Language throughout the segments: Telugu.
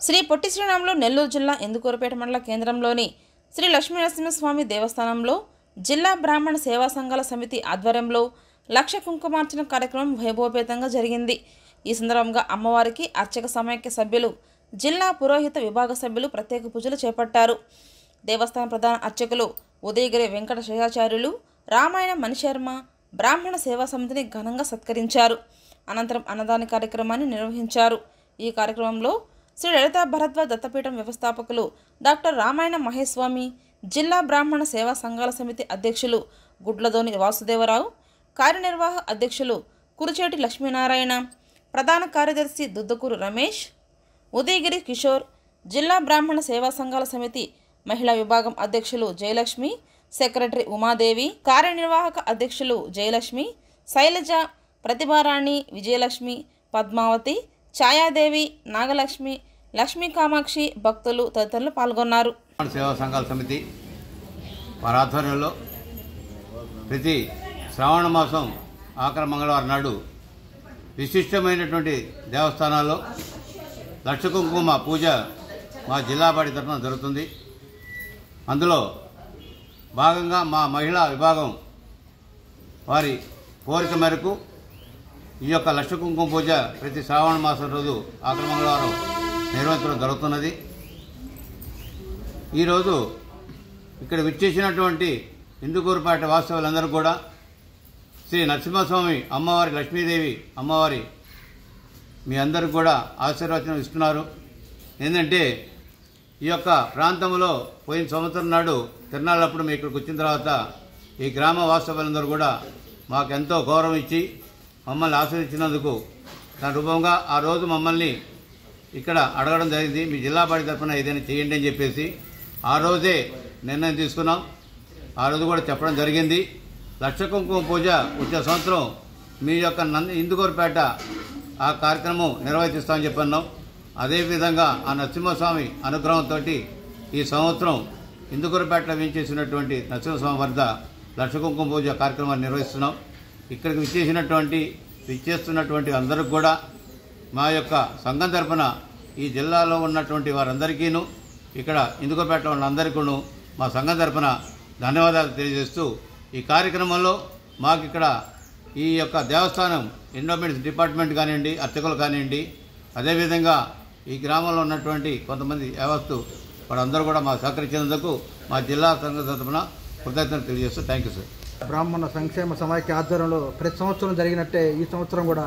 శ్రీ పొట్టి శ్రీరాములు నెల్లూరు జిల్లా ఇందుకూరుపేట మండల కేంద్రంలోని శ్రీ లక్ష్మీనరసింహస్వామి దేవస్థానంలో జిల్లా బ్రాహ్మణ సేవా సంఘాల సమితి ఆధ్వర్యంలో లక్ష కుంకుమార్చన కార్యక్రమం వైభవపేతంగా జరిగింది। ఈ సందర్భంగా అమ్మవారికి అర్చక సమైక్య సభ్యులు, జిల్లా పురోహిత విభాగ సభ్యులు ప్రత్యేక పూజలు చేపట్టారు। దేవస్థాన ప్రధాన అర్చకులు ఉదయగిరి వెంకట శేషాచార్యులు, రామాయణ మణిశర్మ బ్రాహ్మణ సేవా సమితిని ఘనంగా సత్కరించారు। అనంతరం అన్నదాన కార్యక్రమాన్ని నిర్వహించారు। ఈ కార్యక్రమంలో శ్రీ లలితా భరద్వాజ్ దత్తపీఠం వ్యవస్థాపకులు డాక్టర్ రామాయణ మహేస్వామి, జిల్లా బ్రాహ్మణ సేవా సంఘాల సమితి అధ్యక్షులు గుడ్లదోని వాసుదేవరావు, కార్యనిర్వాహక అధ్యక్షులు కురుచేటి లక్ష్మీనారాయణ, ప్రధాన కార్యదర్శి దుద్దకూరు రమేష్, ఉదయగిరి కిషోర్, జిల్లా బ్రాహ్మణ సేవా సంఘాల సమితి మహిళా విభాగం అధ్యక్షులు జయలక్ష్మి, సెక్రటరీ ఉమాదేవి, కార్యనిర్వాహక అధ్యక్షులు జయలక్ష్మి, శైలజ, ప్రతిభారాణి, విజయలక్ష్మి, పద్మావతి, ఛాయాదేవి, నాగలక్ష్మి, లక్ష్మీ కామాక్షి భక్తులు తదితరులు పాల్గొన్నారు। సేవా సంఘాల సమితి వారి ఆధ్వర్యంలో ప్రతి శ్రావణ మాసం ఆఖరి మంగళవారం నాడు విశిష్టమైనటువంటి దేవస్థానాల్లో లక్ష కుంకుమ పూజ మా జిల్లా బాడీ తరఫున జరుగుతుంది। అందులో భాగంగా మా మహిళా విభాగం వారి కోరిక మేరకు ఈ యొక్క లక్ష కుంకుమ పూజ ప్రతి శ్రావణ మాసం రోజు ఆఖరి మంగళవారం నిర్వహించడం జరుగుతున్నది। ఈరోజు ఇక్కడ విచ్చేసినటువంటి ఇందుకూరుపేట వాస్తవులందరూ కూడా శ్రీ నరసింహస్వామి అమ్మవారి, లక్ష్మీదేవి అమ్మవారి మీ అందరూ కూడా ఆశీర్వచనం ఇస్తున్నారు। ఏంటంటే ఈ యొక్క ప్రాంతంలో పోయిన సంవత్సరం నాడు తిరునాళ్ళప్పుడు మేము ఇక్కడికి వచ్చిన తర్వాత ఈ గ్రామ వాస్తవులందరూ కూడా మాకు ఎంతో గౌరవం ఇచ్చి మమ్మల్ని ఆశీర్వదించినందుకు దాని రూపంగా ఆ రోజు మమ్మల్ని ఇక్కడ అడగడం జరిగింది, మీ జిల్లా బాడీ తరఫున ఏదైనా చేయండి అని చెప్పేసి ఆ రోజే నిర్ణయం తీసుకున్నాం। ఆ రోజు కూడా చెప్పడం జరిగింది, లక్ష కుంకుమ పూజ వచ్చే సంవత్సరం మీ యొక్క ఇందుకూరుపేట ఆ కార్యక్రమం నిర్వహిస్తామని చెప్పన్నాం। అదేవిధంగా ఆ నరసింహస్వామి అనుగ్రహంతో ఈ సంవత్సరం ఇందుకూరుపేటలో వేయించేసినటువంటి నరసింహస్వామి వద్ద లక్ష కుంకుమ పూజ కార్యక్రమాన్ని నిర్వహిస్తున్నాం। ఇక్కడికి విచ్చేస్తున్నటువంటి అందరికి కూడా మా యొక్క సంఘం తరఫున ఈ జిల్లాలో ఉన్నటువంటి వారందరికీను, ఇక్కడ ఇందుకూరుపేటలో ఉన్న అందరికీ మా సంఘం తరఫున ధన్యవాదాలు తెలియజేస్తూ ఈ కార్యక్రమంలో మాకు ఇక్కడ ఈ యొక్క దేవస్థానం ఎండోమెంట్స్ డిపార్ట్మెంట్ కానివ్వండి, అర్చకులు కానివ్వండి, అదేవిధంగా ఈ గ్రామంలో ఉన్నటువంటి కొంతమంది వ్యవస్థ వాళ్ళందరూ కూడా మాకు సహకరించినందుకు మా జిల్లా సంఘం తరఫున కృతజ్ఞతలు తెలియజేస్తూ థ్యాంక్ యూ సార్। బ్రాహ్మణ సంక్షేమ సమైక్య ఆధ్వర్యంలో ప్రతి సంవత్సరం జరిగినట్టే ఈ సంవత్సరం కూడా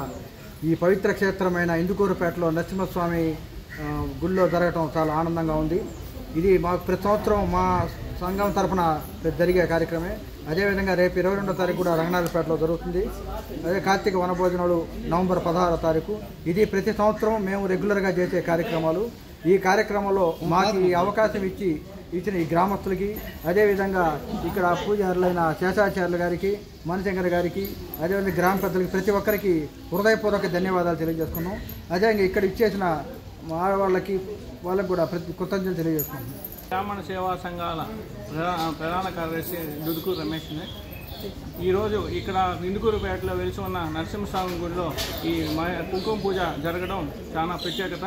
ఈ పవిత్ర క్షేత్రమైన ఇందుకూరుపేటలో నరసింహస్వామి గుడిలో జరగటం చాలా ఆనందంగా ఉంది। ఇది మాకు ప్రతి సంవత్సరం మా సంఘం తరఫున జరిగే కార్యక్రమే। అదేవిధంగా రేపు 22వ తారీఖు కూడా రంగనాథపేటలో జరుగుతుంది। అదే కార్తీక వనభోజనాలు నవంబర్ 16వ తారీఖు। ఇది ప్రతి సంవత్సరం మేము రెగ్యులర్గా చేసే కార్యక్రమాలు। ఈ కార్యక్రమంలో మాకు ఈ అవకాశం ఇచ్చిన ఈ గ్రామస్తులకి, అదేవిధంగా ఇక్కడ పూజారులైన శేషాచార్యులు గారికి, మణిశంకర్ గారికి, అదేవిధంగా గ్రామ పెద్దలకి ప్రతి ఒక్కరికి హృదయపూర్వక ధన్యవాదాలు తెలియజేసుకున్నాం। అదేవిధంగా ఇక్కడ ఇచ్చేసిన వాళ్ళకి కూడా కృతజ్ఞతలు తెలియజేసుకున్నాం। బ్రాహ్మణ సేవా సంఘాల ప్రధాన కార్యదర్శి దుద్దకూరు రమేష్। ఈరోజు ఇక్కడ ఇందుకూరుపేటలో వెలిసి ఉన్న నరసింహస్వామి గుడిలో ఈ కుంకుమ పూజ జరగడం చాలా ప్రత్యేకత।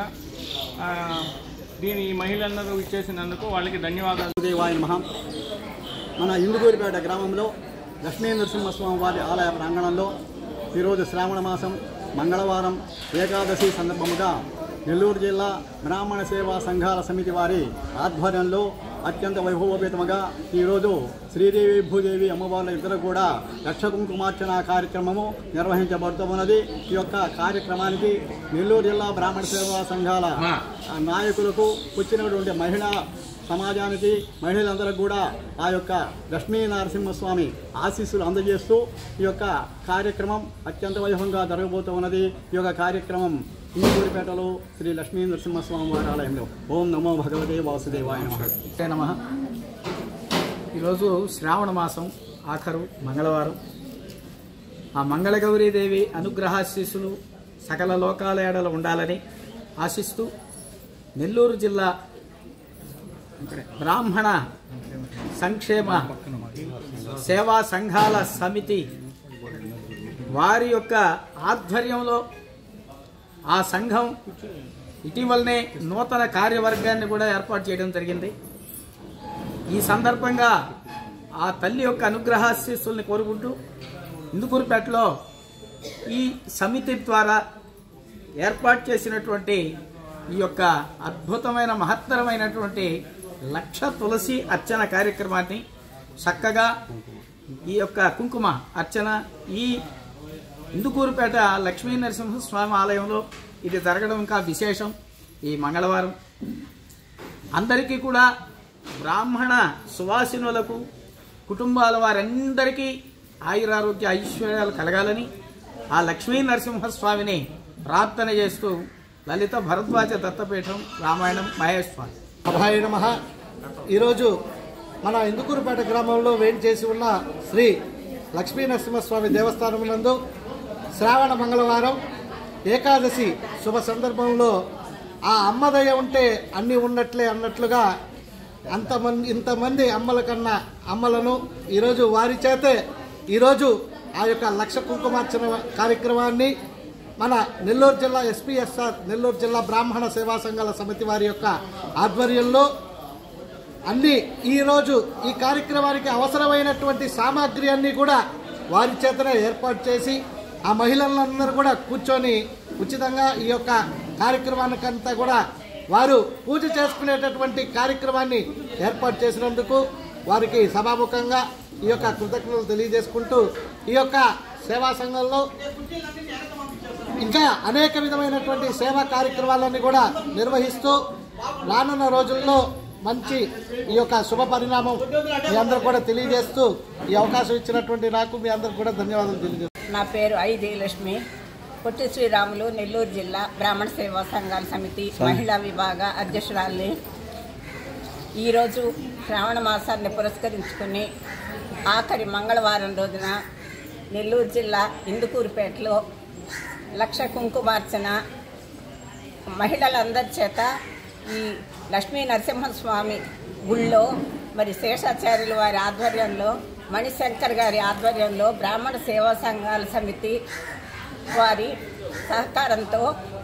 ఈ మహిళలందరూ ఇచ్చేసినందుకు వాళ్ళకి ధన్యవాదాలు। దేవాయ నమః। మన ఇందుకూరుపేట గ్రామంలో లక్ష్మీ నరసింహస్వామి వారి ఆలయ ప్రాంగణంలో ఈరోజు శ్రావణ మాసం మంగళవారం ఏకాదశి సందర్భముగా నెల్లూరు జిల్లా బ్రాహ్మణ సేవా సంఘాల సమితి వారి ఆధ్వర్యంలో అత్యంత వైభవోపేతముగా ఈరోజు శ్రీదేవి భూదేవి అమ్మవార్ల ఇద్దరు కూడా లక్ష కుంకుమార్చన కార్యక్రమము నిర్వహించబడుతున్నది। ఈ యొక్క కార్యక్రమానికి నెల్లూరు జిల్లా బ్రాహ్మణ సేవా సంఘాల నాయకులకు, వచ్చినటువంటి మహిళా సమాజానికి, మహిళలందరికీ కూడా ఆ యొక్క లక్ష్మీ నరసింహస్వామి ఆశీస్సులు అందజేస్తూ ఈ యొక్క కార్యక్రమం అత్యంత వైభవంగా జరగబోతున్నది। ఈ యొక్క కార్యక్రమం ఇందుకూరుపేటలో శ్రీ లక్ష్మీ నరసింహస్వామి వారి ఆలయంలో ఓం నమో భగవతే వాసుదేవాయ నమః। ఈరోజు శ్రావణ మాసం ఆఖరు మంగళవారం। ఆ మంగళగౌరీదేవి అనుగ్రహాశీస్సులు సకల లోకాల ఏడల ఉండాలని ఆశిస్తూ నెల్లూరు జిల్లా బ్రాహ్మణ సంక్షేమ సేవా సంఘాల సమితి వారి యొక్క ఆధ్వర్యంలో ఆ సంఘం ఇటీవలనే నూతన కార్యవర్గాన్ని కూడా ఏర్పాటు చేయడం జరిగింది. ఈ సందర్భంగా ఆ తల్లి యొక్క అనుగ్రహాశీస్సుల్ని కోరుకుంటూ ఇందుకూరుపేటలో ఈ సమితి ద్వారా ఏర్పాటు చేసినటువంటి ఈ యొక్క అద్భుతమైన మహత్తరమైనటువంటి 1,00,000 తులసి అర్చన కార్యక్రమాన్ని చక్కగా ఈ యొక్క కుంకుమ అర్చన ఈ ఇందుకూరుపేట లక్ష్మీ నరసింహస్వామి ఆలయంలో ఇది జరగడం ఇంకా విశేషం. ఈ మంగళవారం అందరికీ కూడా బ్రాహ్మణ సువాసినులకు కుటుంబాల వారందరికీ ఆయురారోగ్య ఐశ్వర్యాలు కలగాలని ఆ లక్ష్మీ నరసింహస్వామిని ప్రార్థన చేస్తూ లలిత భరద్వాజ దత్తపీఠం రామాయణం మహేష్ స్వామి. అభాయ నమః. ఈరోజు మన ఇందుకూరుపేట గ్రామంలో వేంచేసి ఉన్న శ్రీ లక్ష్మీ నరసింహస్వామి దేవస్థానం నందు శ్రావణ మంగళవారం ఏకాదశి శుభ సందర్భంలో ఆ అమ్మదయ ఉంటే అన్నీ ఉన్నట్లే అన్నట్లుగా ఇంతమంది అమ్మల కన్నా అమ్మలను ఈరోజు వారి చేతే ఈరోజు ఆ యొక్క 1,00,000 కుంకుమార్చన కార్యక్రమాన్ని మన నెల్లూరు జిల్లా ఎస్పీఎస్ఆర్ నెల్లూరు జిల్లా బ్రాహ్మణ సేవా సంఘాల సమితి వారి యొక్క ఆధ్వర్యంలో అన్ని ఈరోజు ఈ కార్యక్రమానికి అవసరమైనటువంటి సామాగ్రి అన్నీ కూడా వారి చేతనే ఏర్పాటు చేసి ఆ మహిళలందరూ కూడా కూర్చొని ఉచితంగా ఈ యొక్క కార్యక్రమానికంతా కూడా వారు పూజ చేసుకునేటటువంటి కార్యక్రమాన్ని ఏర్పాటు చేసినందుకు వారికి సభాముఖంగా ఈ యొక్క కృతజ్ఞతలు తెలియజేసుకుంటూ ఈ యొక్క సేవా సంఘంలో ఇంకా అనేక విధమైనటువంటి సేవా కార్యక్రమాలన్నీ కూడా నిర్వహిస్తూ రానున్న రోజుల్లో మంచి ఈ యొక్క శుభ పరిణామం మీ అందరూ కూడా తెలియజేస్తూ ఈ అవకాశం ఇచ్చినటువంటి నాకు మీ అందరూ కూడా ధన్యవాదాలు తెలియజేస్తాను. నా పేరు ఐ జయలక్ష్మి, పొట్టి శ్రీరాములు, నెల్లూరు జిల్లా బ్రాహ్మణ సేవా సంఘాల సమితి మహిళా విభాగ అధ్యక్షురాల్ని. ఈరోజు శ్రావణ మాసాన్ని పురస్కరించుకుని ఆఖరి మంగళవారం రోజున నెల్లూరు జిల్లా ఇందుకూరుపేటలో 1,00,000 కుంకుమార్చన మహిళలందరి చేత ఈ లక్ష్మీ నరసింహస్వామి గుళ్ళో మరి శేషాచార్యుల వారి ఆధ్వర్యంలో, మణిశంకర్ గారి ఆధ్వర్యంలో బ్రాహ్మణ సేవా సంఘాల సమితి వారి సహకారంతో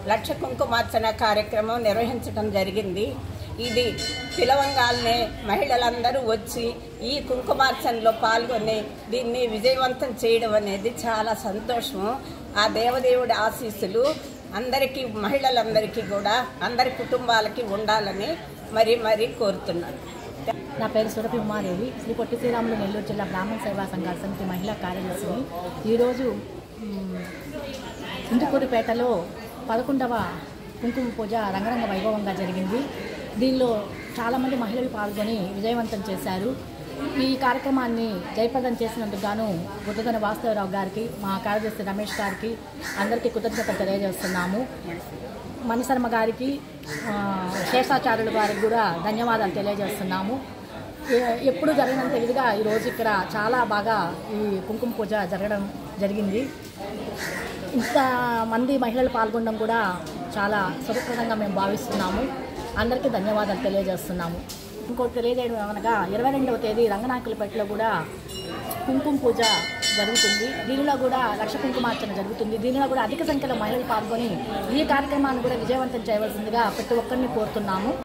1,00,000 కుంకుమార్చన కార్యక్రమం నిర్వహించడం జరిగింది. ఇది పిలవంగాల్నే మహిళలందరూ వచ్చి ఈ కుంకుమార్చనలో పాల్గొని దీన్ని విజయవంతం చేయడం అనేది చాలా సంతోషం. ఆ దేవదేవుడి ఆశీస్సులు అందరికీ, మహిళలందరికీ కూడా అందరి కుటుంబాలకి ఉండాలని మరీ కోరుతున్నాను. నా పేరు సురభి ఉమాదేవి, శ్రీ పొట్టి శ్రీరాములు నెల్లూరు జిల్లా బ్రాహ్మణ సేవా సంఘాల సమితి మహిళా కార్యదర్శిని. ఈరోజు ఇందుకూరుపేటలో 11వ కుంకుమ పూజ రంగరంగ వైభవంగా జరిగింది. దీనిలో చాలామంది మహిళలు పాల్గొని విజయవంతం చేశారు. ఈ కార్యక్రమాన్ని జయప్రదం చేసినందుకు గాను గుద్దగన వాస్తవరావు గారికి, మా కార్యదర్శి రమేష్ గారికి అందరికీ కృతజ్ఞతలు తెలియజేస్తున్నాము. మణిశర్మ గారికి, శేషాచార్యుల గారికి కూడా ధన్యవాదాలు తెలియజేస్తున్నాము. ఎప్పుడు జరిగినంత ఇదిగా ఈరోజు ఇక్కడ చాలా బాగా ఈ కుంకుమ పూజ జరిగింది. ఇంతమంది మహిళలు పాల్గొనడం కూడా చాలా సుఖప్రదంగా మేము భావిస్తున్నాము. అందరికీ ధన్యవాదాలు తెలియజేస్తున్నాము. ఇంకోటి తెలియజేయడం అనగా 22వ తేదీ రంగనాయకులపేటలో కూడా కుంకుమ పూజ జరుగుతుంది. దీనిలో కూడా 1,00,000 కుంకుమార్చన జరుగుతుంది. దీనిలో కూడా అధిక సంఖ్యలో మహిళలు పాల్గొని ఈ కార్యక్రమాన్ని కూడా విజయవంతం చేయవలసిందిగా ప్రతి ఒక్కరిని కోరుతున్నాము.